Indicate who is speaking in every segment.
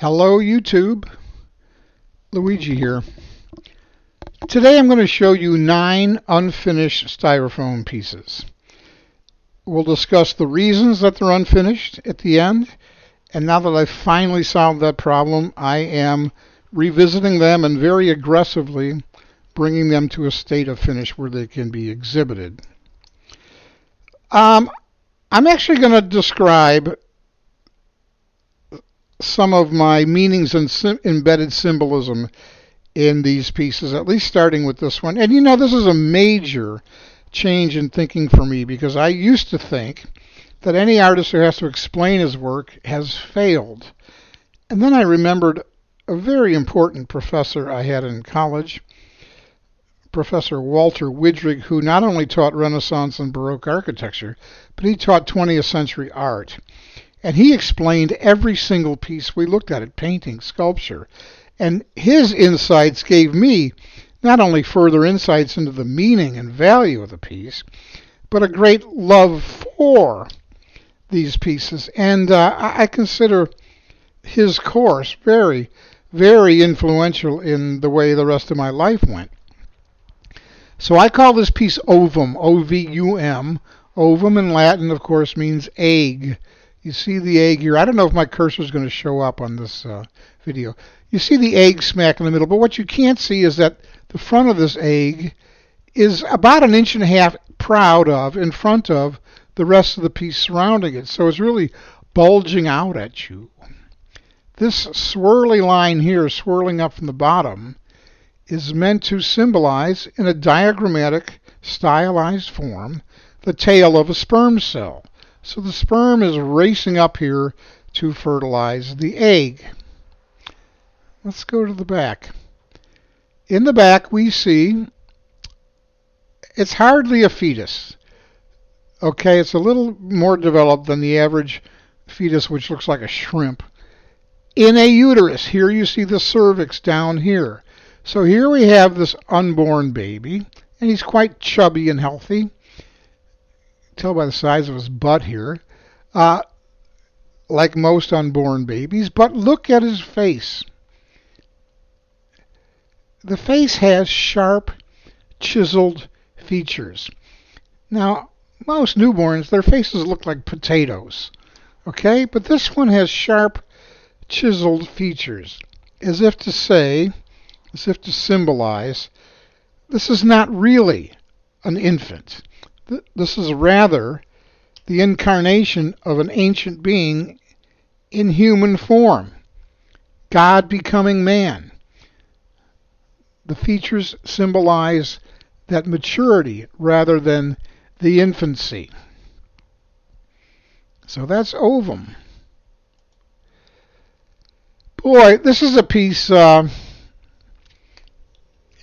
Speaker 1: Hello YouTube, Luigi here. Today I'm going to show you 9 unfinished styrofoam pieces. We'll discuss the reasons that they're unfinished at the end, and now that I've finally solved that problem, I am revisiting them and very aggressively bringing them to a state of finish where they can be exhibited. I'm actually going to describe some of my meanings and embedded symbolism in these pieces, at least starting with this one. And this is a major change in thinking for me, because I used to think that any artist who has to explain his work has failed. And then I remembered a very important professor I had in college, Professor Walter Widrig, who not only taught Renaissance and Baroque architecture, but he taught 20th century art. And he explained every single piece we looked at, painting, sculpture. And his insights gave me not only further insights into the meaning and value of the piece, but a great love for these pieces. And I consider his course very, very influential in the way the rest of my life went. So I call this piece ovum, O-V-U-M. Ovum in Latin, of course, means egg. You see the egg here. I don't know if my cursor is going to show up on this video. You see the egg smack in the middle, but what you can't see is that the front of this egg is about 1.5 inches in front of the rest of the piece surrounding it. So it's really bulging out at you. This swirly line here, swirling up from the bottom, is meant to symbolize, in a diagrammatic, stylized form, the tail of a sperm cell. So the sperm is racing up here to fertilize the egg. Let's go to the back. In the back we see it's hardly a fetus. Okay, it's a little more developed than the average fetus, which looks like a shrimp. In a uterus, here you see the cervix down here. So here we have this unborn baby, and he's quite chubby and healthy. Tell by the size of his butt here, like most unborn babies. But look at his face. The face has sharp, chiseled features. Now, most newborns, their faces look like potatoes, okay? But this one has sharp, chiseled features, as if to say, as if to symbolize, this is not really an infant. This is rather the incarnation of an ancient being in human form, God becoming man. The features symbolize that maturity rather than the infancy. So that's ovum. Boy, this is a piece,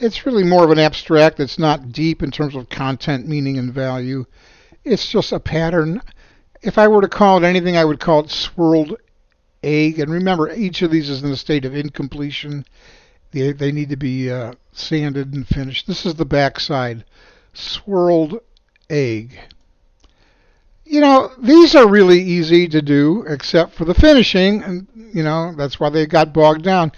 Speaker 1: it's really more of an abstract. It's not deep in terms of content, meaning, and value. It's just a pattern. If I were to call it anything, I would call it swirled egg. And remember, each of these is in a state of incompletion. They need to be sanded and finished. This is the back side, swirled egg. These are really easy to do, except for the finishing, and that's why they got bogged down.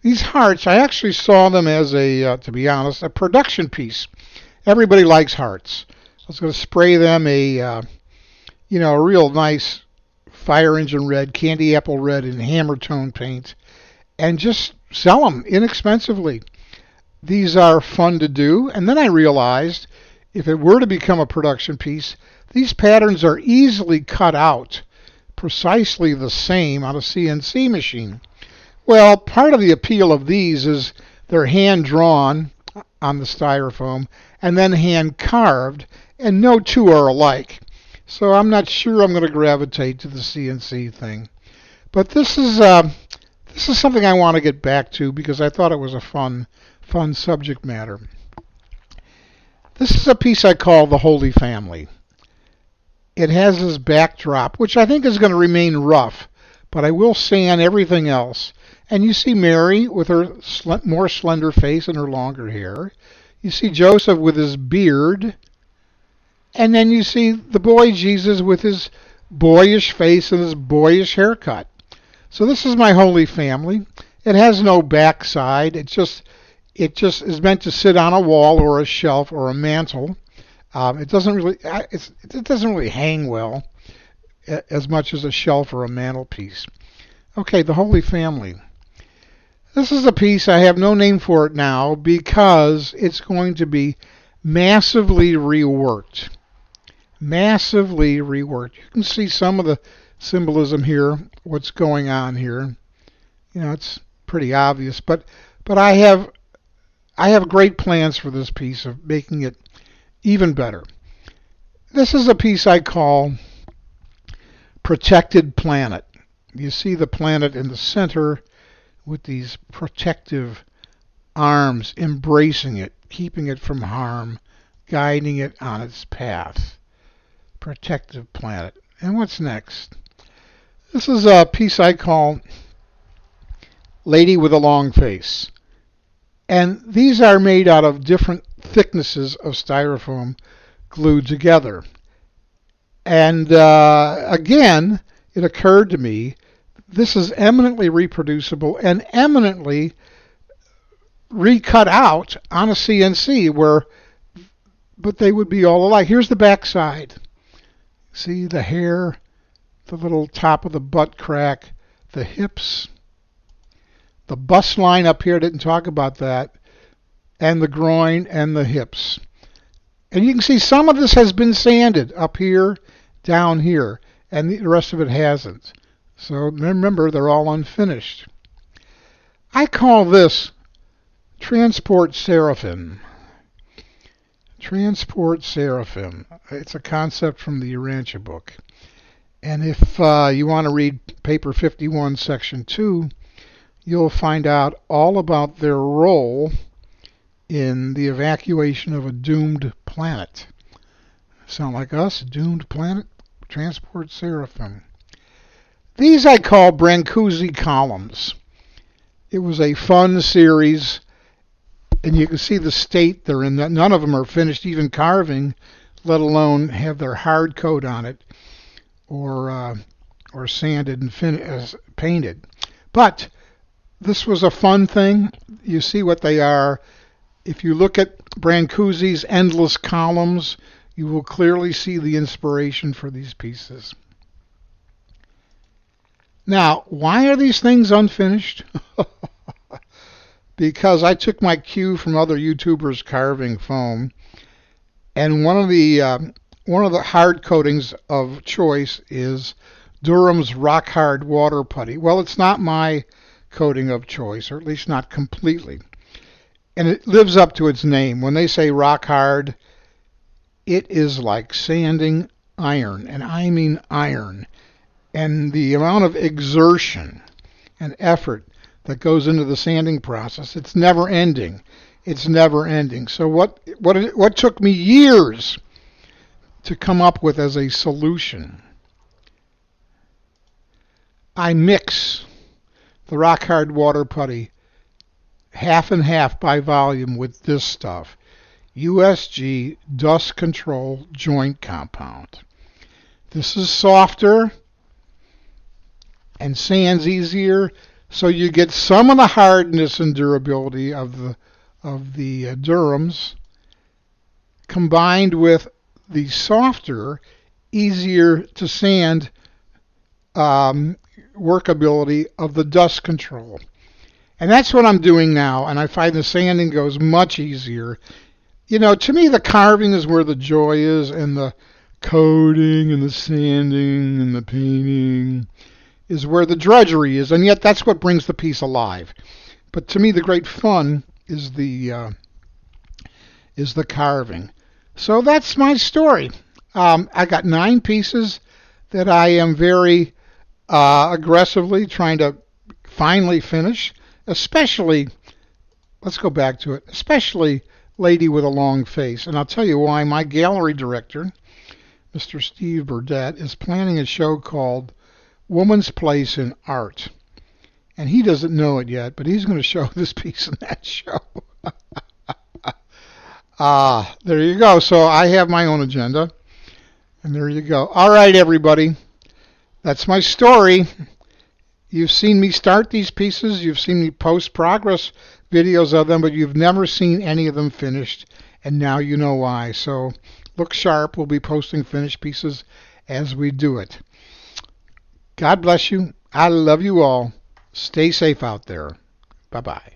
Speaker 1: These hearts, I actually saw them as to be honest, a production piece. Everybody likes hearts. I was going to spray them a real nice fire engine red, candy apple red, and hammer tone paint, and just sell them inexpensively. These are fun to do. And then I realized, if it were to become a production piece, these patterns are easily cut out precisely the same on a CNC machine. Well, part of the appeal of these is they're hand-drawn on the styrofoam and then hand-carved, and no two are alike. So I'm not sure I'm going to gravitate to the CNC thing. But this is something I want to get back to because I thought it was a fun subject matter. This is a piece I call the Holy Family. It has this backdrop, which I think is going to remain rough, but I will sand everything else. And you see Mary with her more slender face and her longer hair. You see Joseph with his beard. And then you see the boy Jesus with his boyish face and his boyish haircut. So this is my Holy Family. It has no backside. It just is meant to sit on a wall or a shelf or a mantle. It doesn't really hang well as much as a shelf or a mantelpiece. Okay, the Holy Family. This is a piece, I have no name for it now because it's going to be massively reworked. Massively reworked. You can see some of the symbolism here, what's going on here. It's pretty obvious, but I have great plans for this piece of making it even better. This is a piece I call Protected Planet. You see the planet in the center with these protective arms embracing it, keeping it from harm, guiding it on its path. Protective Planet. And what's next? This is a piece I call Lady with a Long Face. And these are made out of different thicknesses of styrofoam glued together. And again, it occurred to me, this is eminently reproducible and eminently recut out on a CNC but they would be all alike. Here's the back side. See the hair, the little top of the butt crack, the hips, the bust line up here, didn't talk about that, and the groin and the hips. And you can see some of this has been sanded up here, down here, and the rest of it hasn't. So remember, they're all unfinished. I call this Transport Seraphim. Transport Seraphim. It's a concept from the Urantia book. And if you want to read paper 51, section 2, you'll find out all about their role in the evacuation of a doomed planet. Sound like us? Doomed planet? Transport Seraphim. These I call Brancusi columns. It was a fun series, and you can see the state they're in. None of them are finished even carving, let alone have their hard coat on it or sanded and painted. But this was a fun thing. You see what they are. If you look at Brancusi's endless columns, you will clearly see the inspiration for these pieces. Now, why are these things unfinished? Because I took my cue from other YouTubers carving foam, and one of the hard coatings of choice is Durham's Rock Hard Water Putty. Well, it's not my coating of choice, or at least not completely. And it lives up to its name. When they say rock hard, it is like sanding iron, and I mean iron. And the amount of exertion and effort that goes into the sanding process, it's never ending. It's never ending. So what took me years to come up with as a solution? I mix the rock hard water putty half and half by volume with this stuff. USG Dust Control Joint Compound. This is softer and sands easier, so you get some of the hardness and durability of the Durhams combined with the softer, easier to sand workability of the dust control. And that's what I'm doing now, and I find the sanding goes much easier. To me, the carving is where the joy is, and the coating and the sanding and the painting is where the drudgery is, and yet that's what brings the piece alive. But to me, the great fun is the carving. So that's my story. I got 9 pieces that I am very aggressively trying to finally finish, especially, let's go back to it, especially Lady with a Long Face. And I'll tell you why. My gallery director, Mr. Steve Burdett, is planning a show called Woman's Place in Art. And he doesn't know it yet, but he's going to show this piece in that show. There you go. So I have my own agenda. And there you go. All right, everybody. That's my story. You've seen me start these pieces, you've seen me post progress videos of them, but you've never seen any of them finished, and now you know why. So look sharp. We'll be posting finished pieces as we do it. God bless you. I love you all. Stay safe out there. Bye-bye.